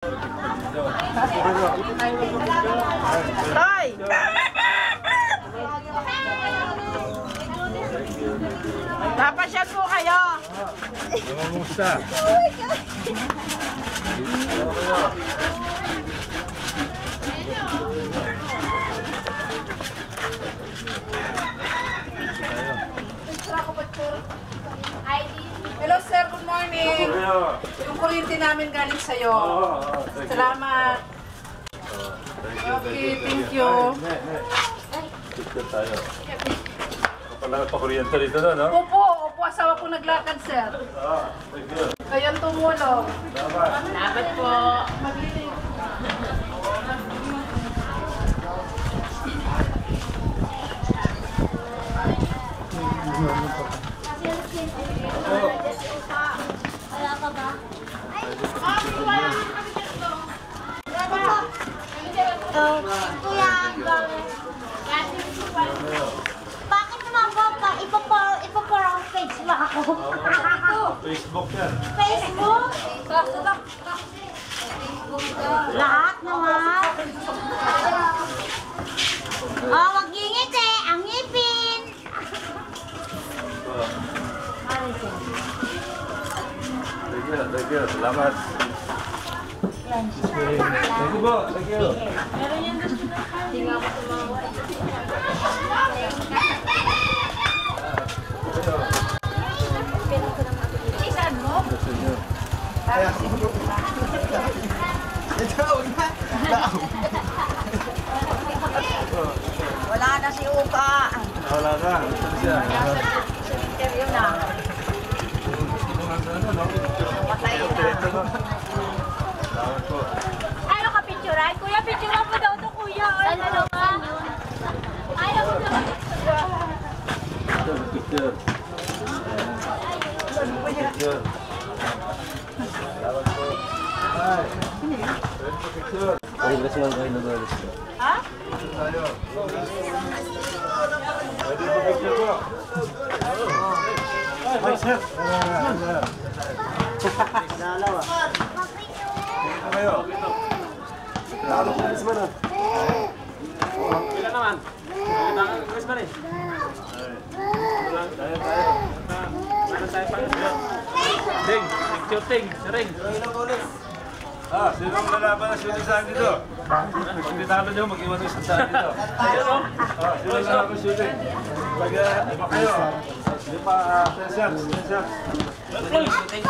Toy! Napasyal po kayo. Kumusta? Hello sir, good morning. Yung kuryente namin galing sa'yo. Salamat. Okay, thank you. Picture tayo. Kapala pa kuryente dito na, no? Opo, asawa ko naglakad sir. Thank you. Kayong tumulong. Salamat po. Wala ka ba? Kuya, bakit naman ba ipaparang page ba ako? Facebook yan. Facebook? Lahat naman. Oh, wag ngingit eh. Ang ngipin. Thank you. Salamat. Thank you po. Thank you. Isan mo? Wala na si Uka. Wala na. Saan siya? Interview na. Patay na. Salamat po. Ano ka picturean? Kuya, picturean mo daw to kuya. Ano ka? Ayaw mo na. Picture. Picture. Salamat po. Hi. Picture. Ha? Tayo. Pwede po picture po. Ay, sir. Dalawa. Dito kayo. Lalo ko mismo na. Ilan naman? Chris ba rin? Tayo. Ano tayo pa? Ting, picture ting, ring. Sino ang lalaban na shooting sa akin dito? Pag tinalo nyo, mag-iwan ng isang saan dito. Ayun o. Sino ang lalaban shooting? Pag iba kayo, hindi pa 10 shots. Ting.